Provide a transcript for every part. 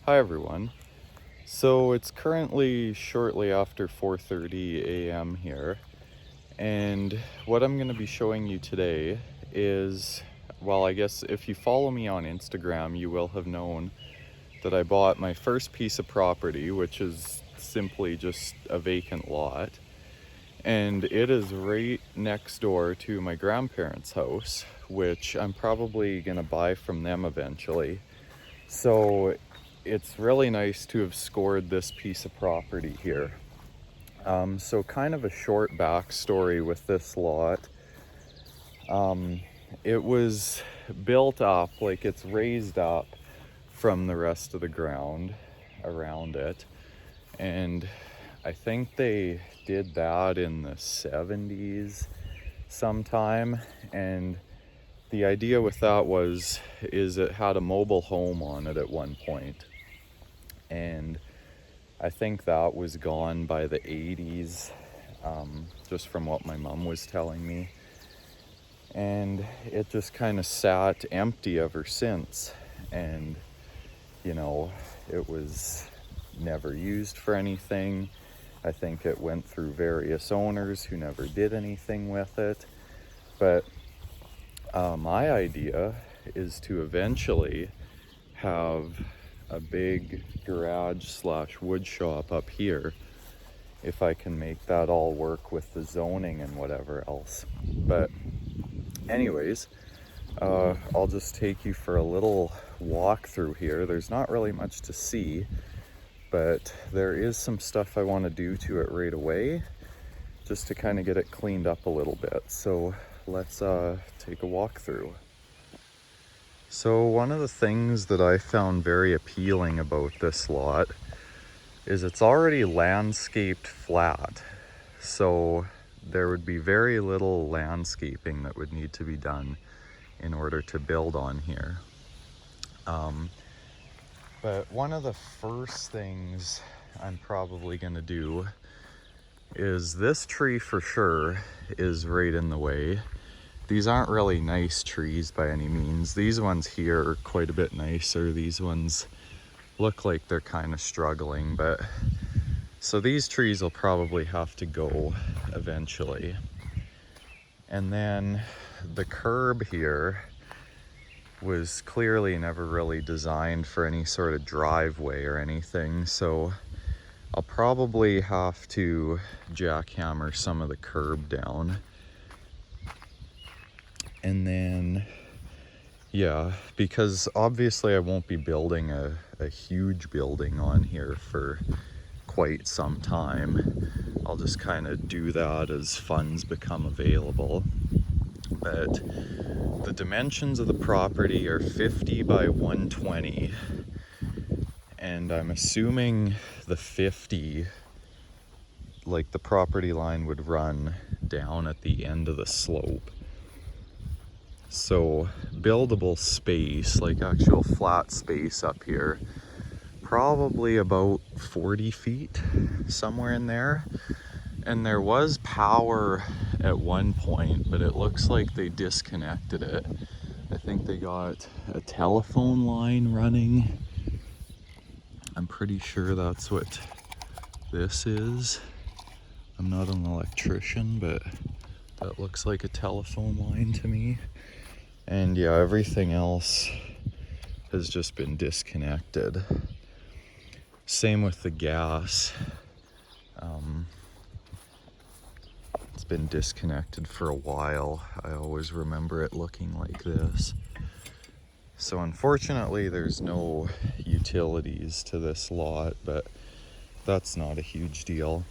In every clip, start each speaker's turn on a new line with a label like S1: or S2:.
S1: Hi everyone. So it's currently shortly after 4:30 a.m. here, and what I'm going to be showing you today is, well, I guess if you follow me on Instagram, you will have known that I bought my first piece of property, which is simply just a vacant lot, and it is right next door to my grandparents' house, which I'm probably going to buy from them eventually. So it's really nice to have scored this piece of property here. So kind of a short backstory with this lot. It was built up, like it's raised up from the rest of the ground around it. And I think they did that in the 70s sometime. And the idea with that is it had a mobile home on it at one point. And I think that was gone by the 80s, just from what my mom was telling me. And it just kind of sat empty ever since. And, it was never used for anything. I think it went through various owners who never did anything with it. But my idea is to eventually have a big garage / wood shop up here, if I can make that all work with the zoning and whatever else. But anyways, I'll just take you for a little walk through here. There's not really much to see, but there is some stuff I want to do to it right away, just to kind of get it cleaned up a little bit. So let's take a walk through. So one of the things that I found very appealing about this lot is it's already landscaped flat. So there would be very little landscaping that would need to be done in order to build on here. But one of the first things I'm probably gonna do is this tree for sure is right in the way. These aren't really nice trees by any means. These ones here are quite a bit nicer. These ones look like they're kind of struggling, but so these trees will probably have to go eventually. And then the curb here was clearly never really designed for any sort of driveway or anything, so I'll probably have to jackhammer some of the curb down. And then, yeah, because obviously I won't be building a huge building on here for quite some time. I'll just kind of do that as funds become available. But the dimensions of the property are 50 by 120. And I'm assuming the 50, like the property line would run down at the end of the slope. So buildable space, like actual flat space up here, probably about 40 feet, somewhere in there. And there was power at one point, but it looks like they disconnected it. I think they got a telephone line running. I'm pretty sure that's what this is. I'm not an electrician, but that looks like a telephone line to me. And yeah, everything else has just been disconnected. Same with the gas. It's been disconnected for a while. I always remember it looking like this. So unfortunately, there's no utilities to this lot, but that's not a huge deal.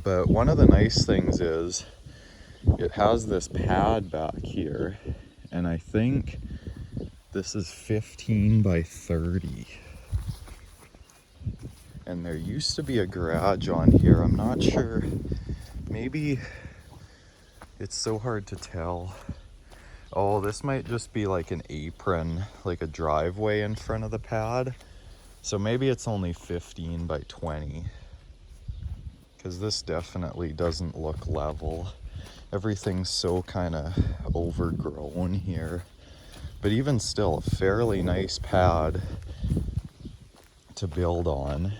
S1: But one of the nice things is it has this pad back here, and I think this is 15 by 30. And there used to be a garage on here. I'm not sure. Maybe it's so hard to tell. Oh, this might just be like an apron, like a driveway in front of the pad. So maybe it's only 15 by 20. Because this definitely doesn't look level. Everything's so kind of overgrown here. But even still, a fairly nice pad. to build on.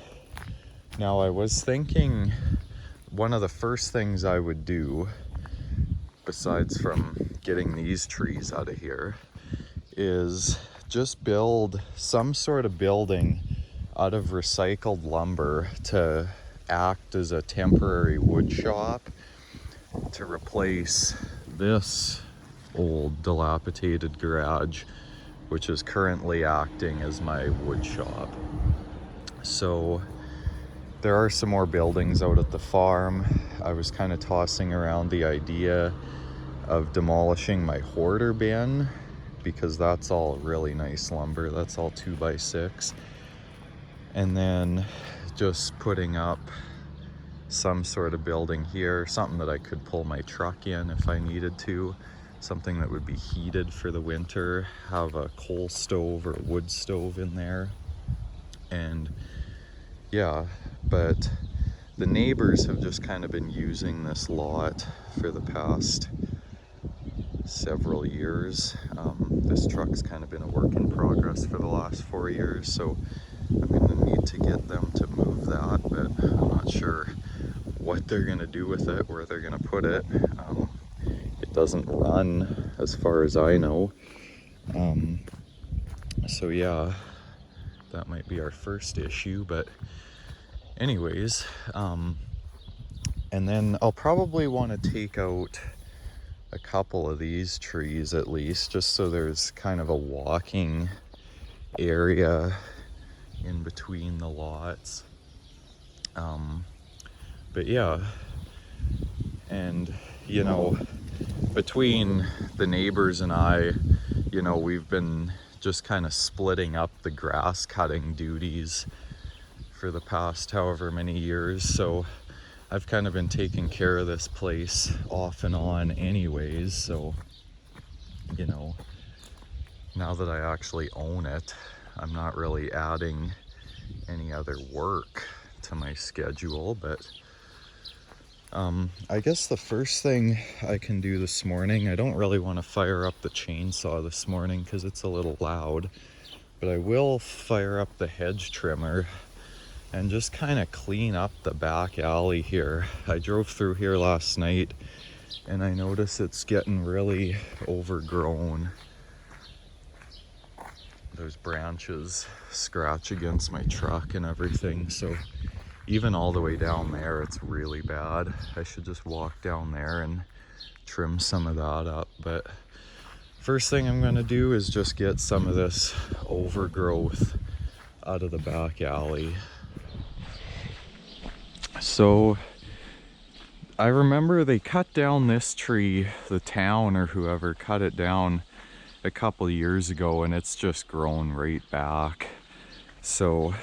S1: Now I was thinking one of the first things I would do, besides from getting these trees out of here, is just build some sort of building out of recycled lumber to act as a temporary wood shop to replace this old dilapidated garage, which is currently acting as my wood shop. So there are some more buildings out at the farm. I was kind of tossing around the idea of demolishing my hoarder bin, because that's all really nice lumber. That's all 2x6. And then just putting up some sort of building here, something that I could pull my truck in if I needed to, something that would be heated for the winter, have a coal stove or a wood stove in there. And yeah, but the neighbors have just kind of been using this lot for the past several years. This truck's kind of been a work in progress for the last 4 years, so I'm going to need to get them to move that, but I'm not sure what they're going to do with it, where they're going to put it. It doesn't run as far as I know. So yeah, that might be our first issue, but anyways, and then I'll probably want to take out a couple of these trees at least, just so there's kind of a walking area in between the lots. But yeah, and you know, between the neighbors and I, you know, we've been just kind of splitting up the grass cutting duties for the past however many years. So I've kind of been taking care of this place off and on anyways. So, you know, now that I actually own it, I'm not really adding any other work to my schedule. But I guess the first thing I can do this morning, I don't really want to fire up the chainsaw this morning because it's a little loud, but I will fire up the hedge trimmer and just kind of clean up the back alley here. I drove through here last night and I notice it's getting really overgrown. There's branches scratch against my truck and everything, so even all the way down there, it's really bad. I should just walk down there and trim some of that up. But first thing I'm gonna do is just get some of this overgrowth out of the back alley. So I remember they cut down this tree, the town or whoever cut it down a couple years ago, and it's just grown right back. So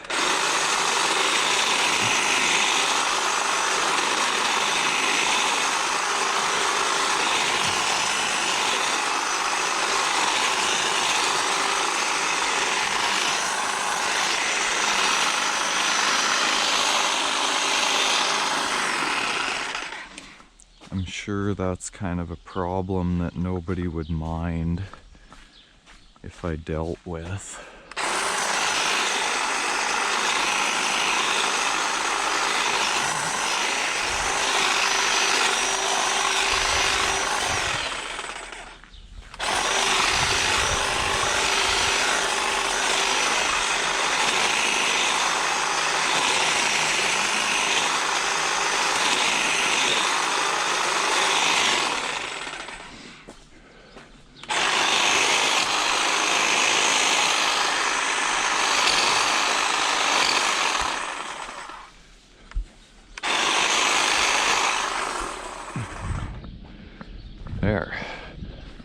S1: I'm sure that's kind of a problem that nobody would mind if I dealt with. There,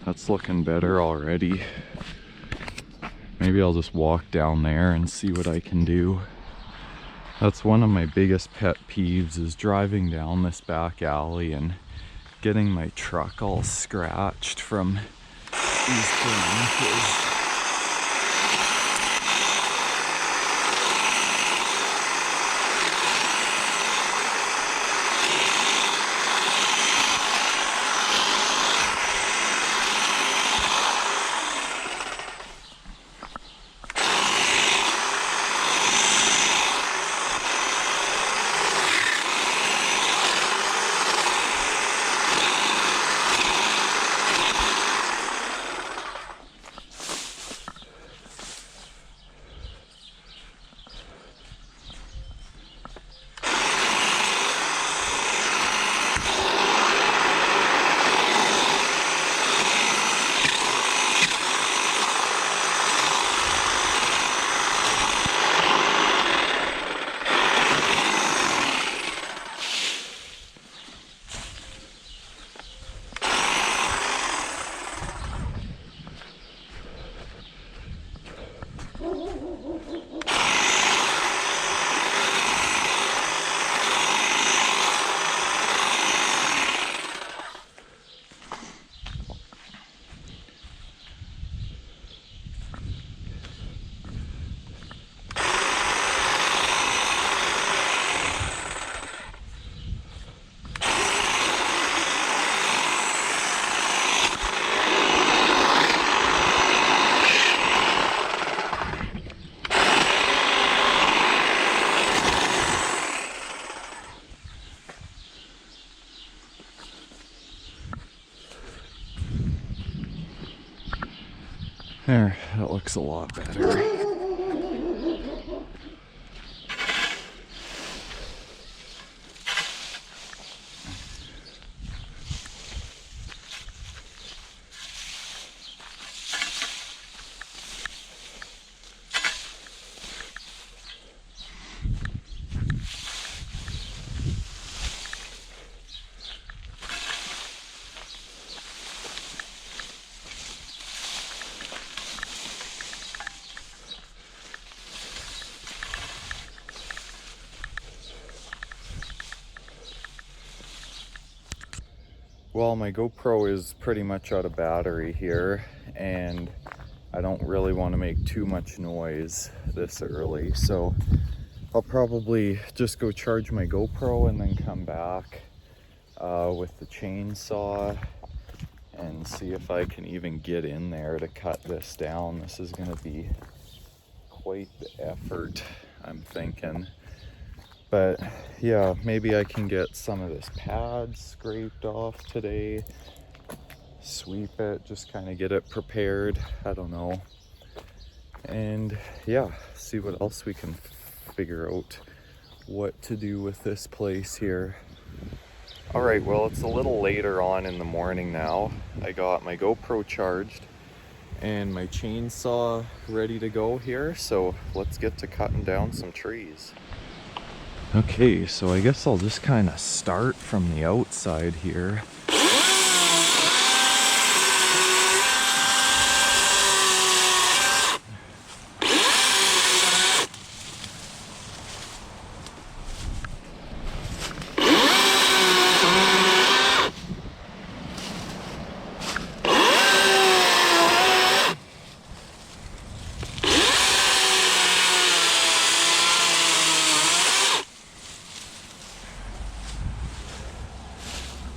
S1: that's looking better already. Maybe I'll just walk down there and see what I can do. That's one of my biggest pet peeves, is driving down this back alley and getting my truck all scratched from these branches. There, that looks a lot better. Well, my GoPro is pretty much out of battery here, and I don't really want to make too much noise this early, so I'll probably just go charge my GoPro and then come back with the chainsaw and see if I can even get in there to cut this down. This is going to be quite the effort, I'm thinking. But yeah, maybe I can get some of this pad scraped off today, sweep it, just kind of get it prepared. I don't know. And yeah, see what else we can figure out what to do with this place here. All right, well, it's a little later on in the morning now. I got my GoPro charged and my chainsaw ready to go here. So let's get to cutting down some trees. Okay, so I guess I'll just kind of start from the outside here.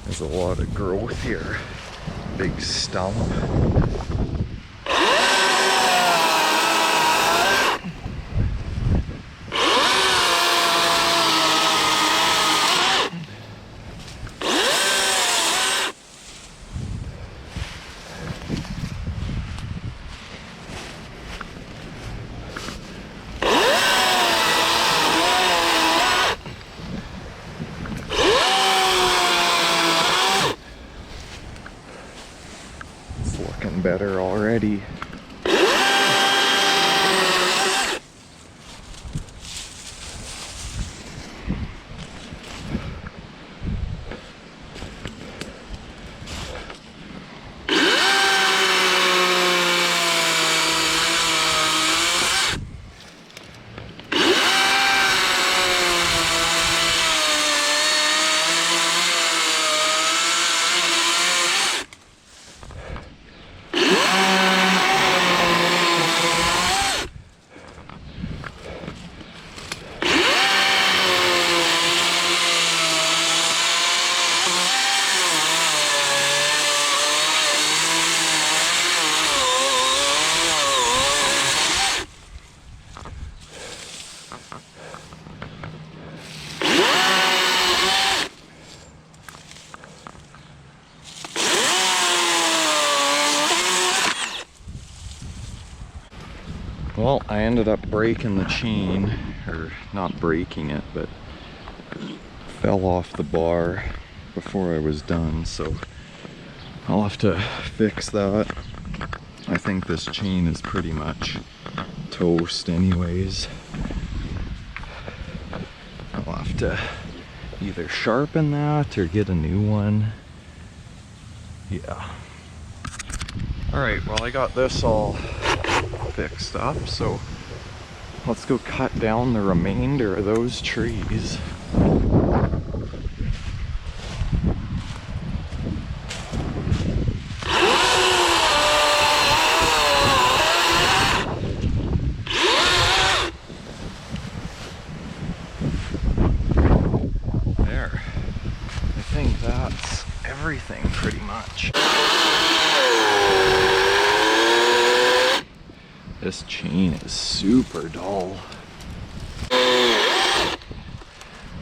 S1: There's a lot of growth here. Big stump. Better already. Well, I ended up breaking the chain, or not breaking it, but fell off the bar before I was done, so I'll have to fix that. I think this chain is pretty much toast anyways. I'll have to either sharpen that or get a new one. Yeah. Alright, well, I got this all fixed up, so let's go cut down the remainder of those trees. There. I think that's everything pretty much. This chain is super dull.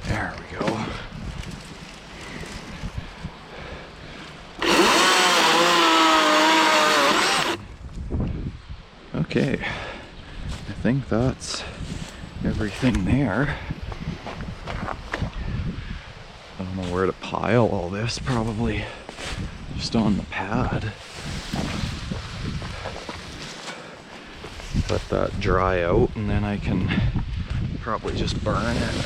S1: There we go. think that's everything there. I don't know where to pile all this, probably just on the pad. Let that dry out and then I can probably just burn it.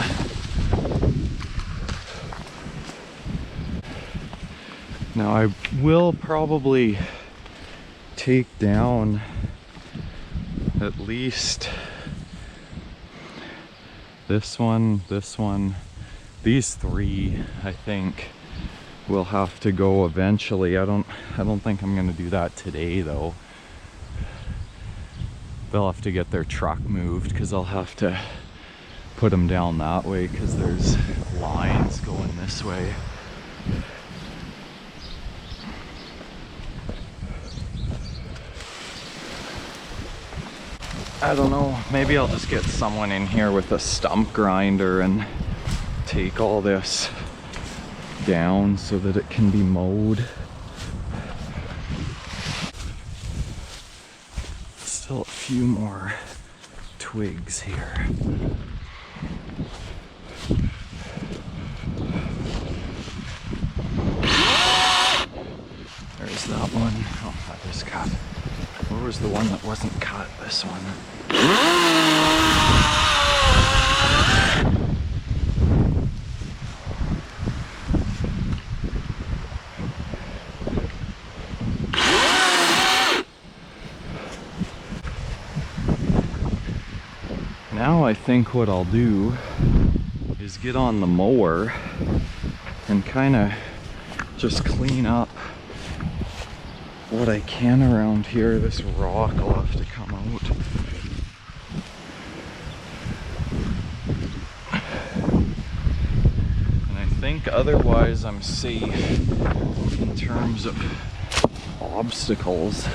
S1: Now I will probably take down at least this one, these three. I think will have to go eventually. I don't think I'm gonna do that today though. They'll have to get their truck moved because I'll have to put them down that way because there's lines going this way. I don't know, maybe I'll just get someone in here with a stump grinder and take all this down so that it can be mowed. Still a few more twigs here. There's that one. Oh, that was cut. Where was the one that wasn't cut? This one. Now I think what I'll do is get on the mower and kind of just clean up what I can around here. This rock will have to come out. And I think otherwise I'm safe in terms of obstacles.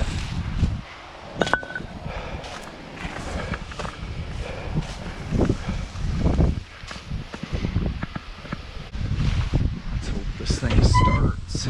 S1: Let's hope this thing starts.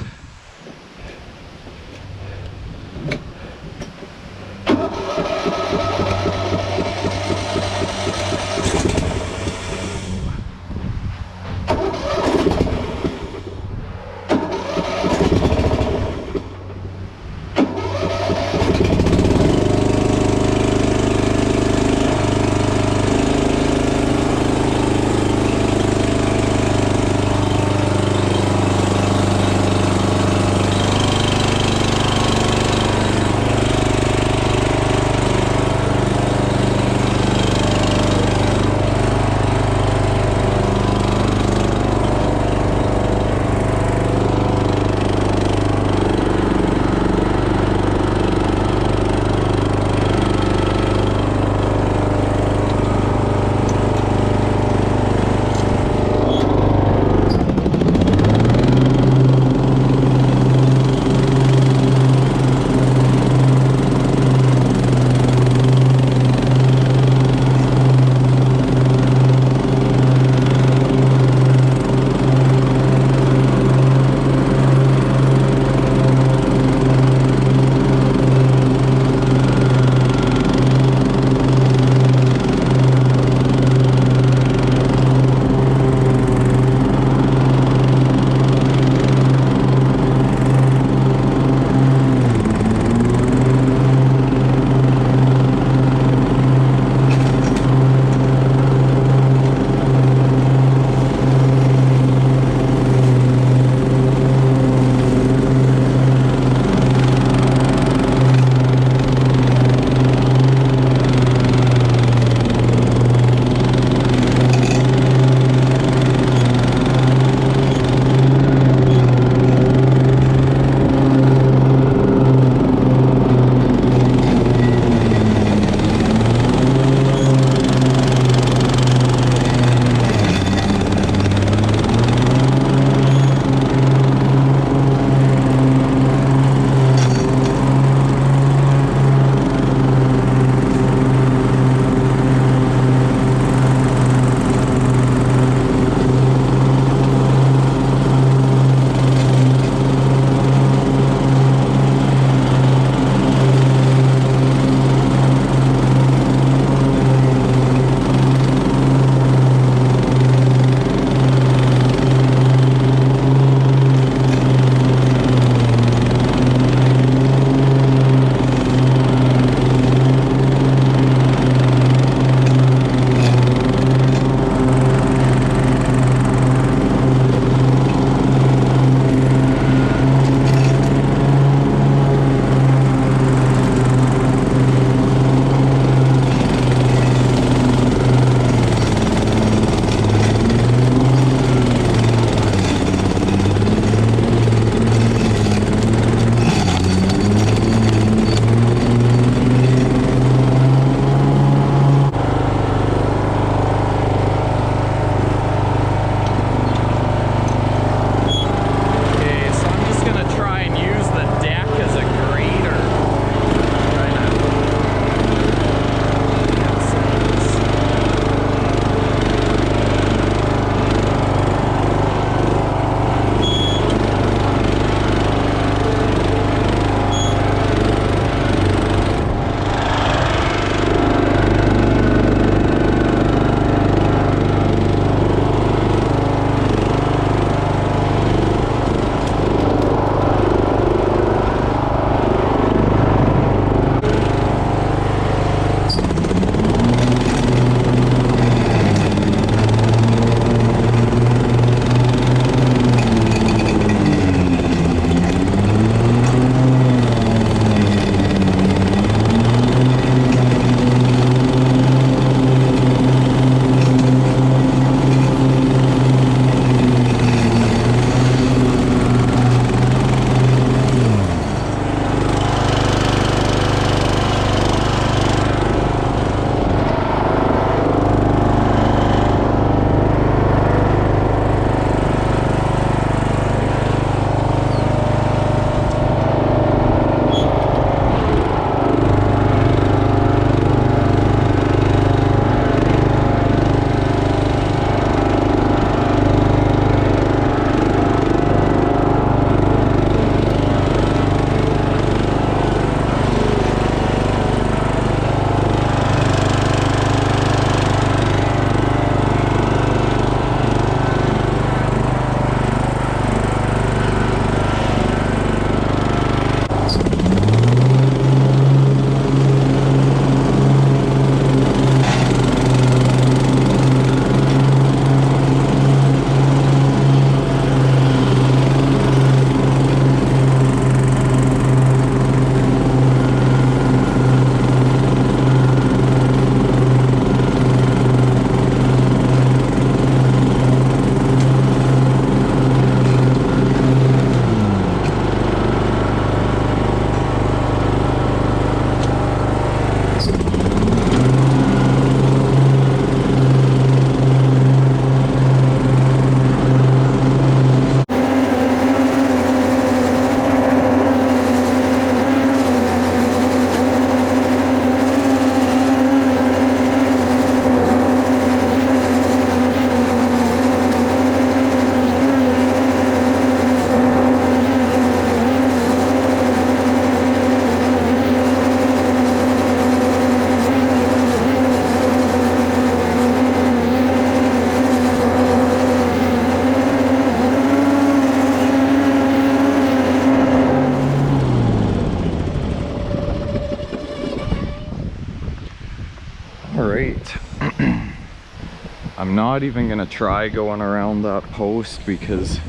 S1: I'm not even gonna try going around that post because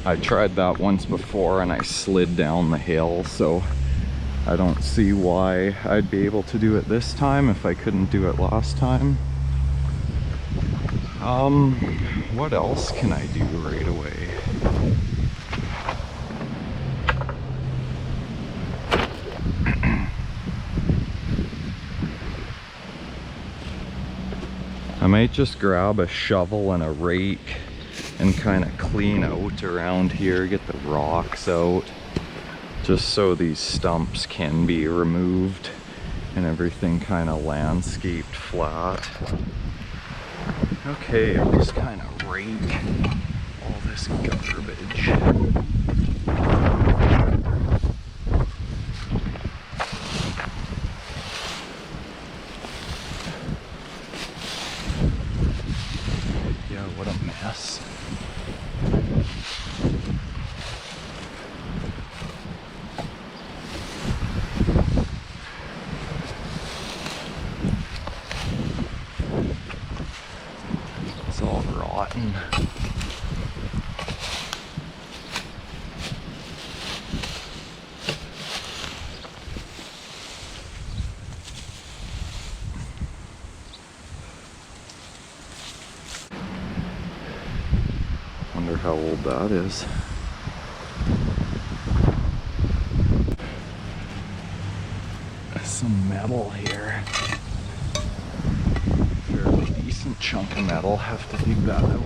S1: I tried that once before and I slid down the hill, so I don't see why I'd be able to do it this time if I couldn't do it last time. What else can I do right away? I might just grab a shovel and a rake and kind of clean out around here, get the rocks out, just so these stumps can be removed and everything kind of landscaped flat. Okay, I'll just kind of rake all this garbage. Yeah, what a mess. It's all rotten. Wonder how old that is. Some metal here. Fairly decent chunk of metal. Have to dig that out.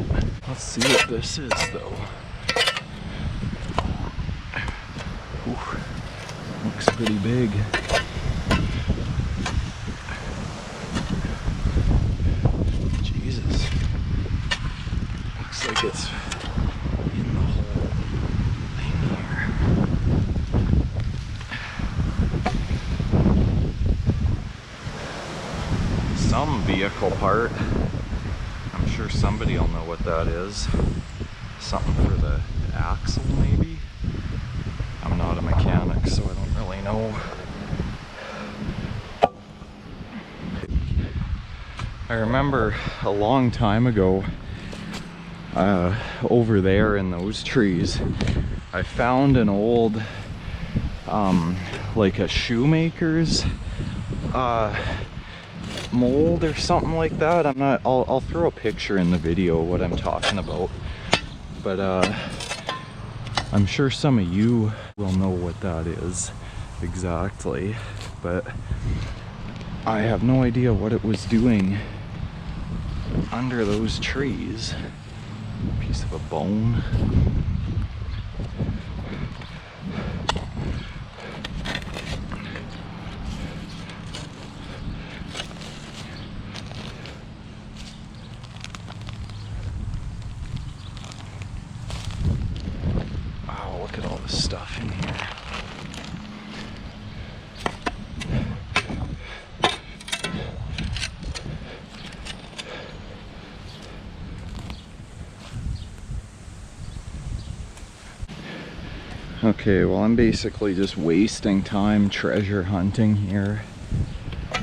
S1: Let's see what this is though. Ooh, looks pretty big. Jesus. Looks like it's in the whole thing here. Some vehicle part. I'm sure somebody will know what that is. Something for the axle maybe? I'm not a mechanic, so I don't really know. I remember a long time ago, over there in those trees, I found an old, like a shoemaker's mold or something like that. I'll throw a picture in the video of what I'm talking about, but I'm sure some of you will know what that is exactly, but I have no idea what it was doing under those trees. Piece of a bone. Wow, look at all this stuff in here. Okay, well, I'm basically just wasting time treasure hunting here.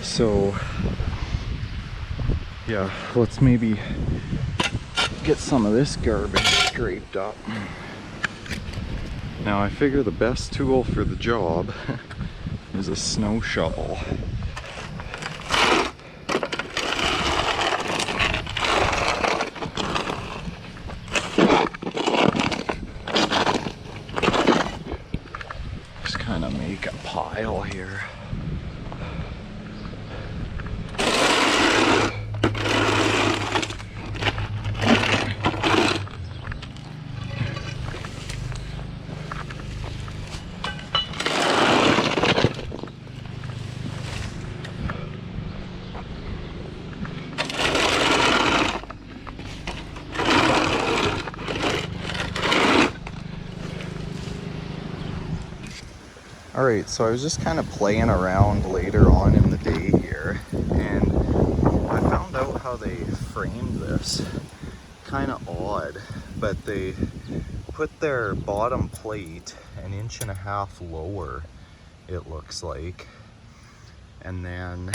S1: So, yeah, let's maybe get some of this garbage scraped up. Now, I figure the best tool for the job is a snow shovel. Make a pile here. Alright, so I was just kind of playing around later on in the day here, and I found out how they framed this. Kind of odd, but they put their bottom plate an 1.5 inches lower, it looks like, and then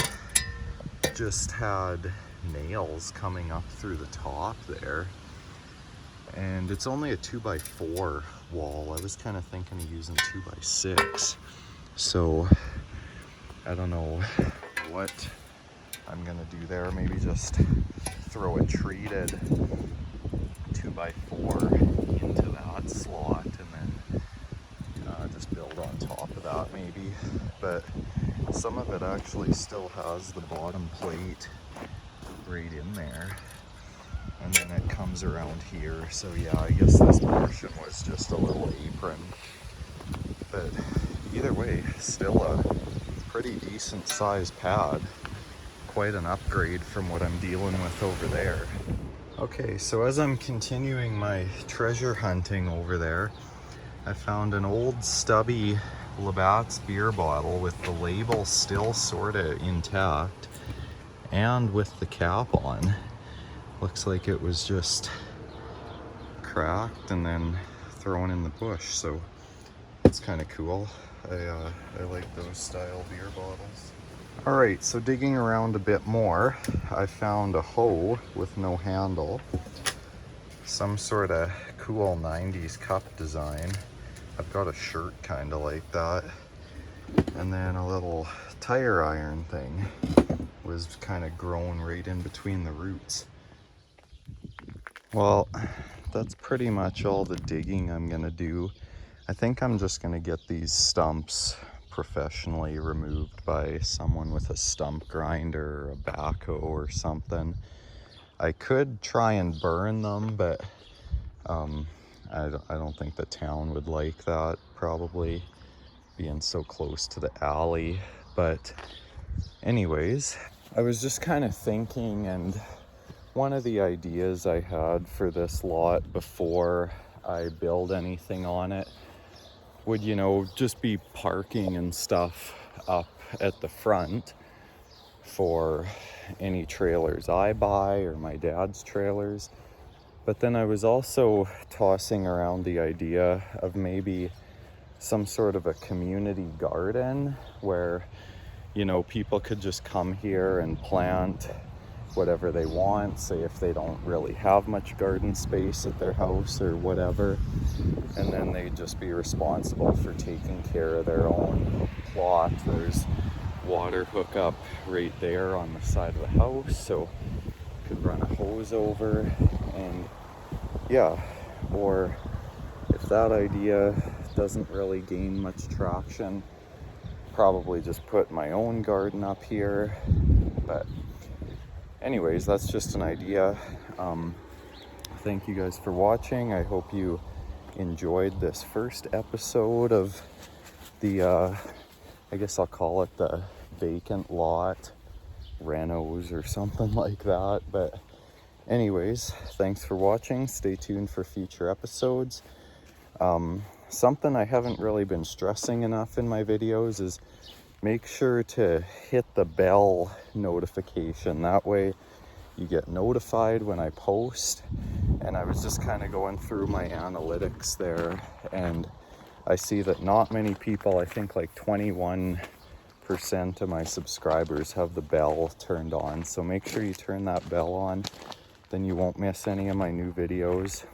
S1: just had nails coming up through the top there. And it's only a 2x4 wall. I was kind of thinking of using 2x6. So I don't know what I'm gonna do there. Maybe just throw a treated 2x4 into that slot and then just build on top of that maybe. But some of it actually still has the bottom plate right in there, and then it comes around here. So yeah, I guess this portion was just a little apron, but either way, still a pretty decent sized pad. Quite an upgrade from what I'm dealing with over there. Okay, so as I'm continuing my treasure hunting over there, I found an old stubby Labatt's beer bottle with the label still sorta intact and with the cap on. Looks like it was just cracked and then thrown in the bush, so it's kind of cool. I like those style beer bottles. All right, so digging around a bit more, I found a hoe with no handle. Some sort of cool 90s cup design. I've got a shirt kind of like that. And then a little tire iron thing was kind of grown right in between the roots. Well, that's pretty much all the digging I'm gonna do. I think I'm just gonna get these stumps professionally removed by someone with a stump grinder or a backhoe or something. I could try and burn them, but I don't think the town would like that, probably being so close to the alley. But anyways, I was just kind of thinking, and one of the ideas I had for this lot before I build anything on it would, you know, just be parking and stuff up at the front for any trailers I buy or my dad's trailers. But then I was also tossing around the idea of maybe some sort of a community garden where, you know, people could just come here and plant whatever they want, say if they don't really have much garden space at their house or whatever, and then they'd just be responsible for taking care of their own plot. There's water hookup right there on the side of the house, so you could run a hose over. And yeah, or if that idea doesn't really gain much traction, probably just put my own garden up here. But anyways, that's just an idea. Thank you guys for watching. I hope you enjoyed this first episode of the, I guess I'll call it the vacant lot renos or something like that. But anyways, thanks for watching. Stay tuned for future episodes. Something I haven't really been stressing enough in my videos is make sure to hit the bell notification. That way you get notified when I post. And I was just kind of going through my analytics there, and I see that not many people, I think like 21% of my subscribers have the bell turned on. So make sure you turn that bell on, then you won't miss any of my new videos.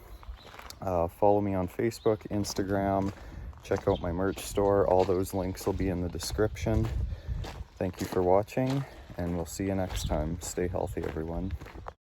S1: Follow me on Facebook, Instagram, check out my merch store. All those links will be in the description. Thank you for watching, and we'll see you next time. Stay healthy, everyone.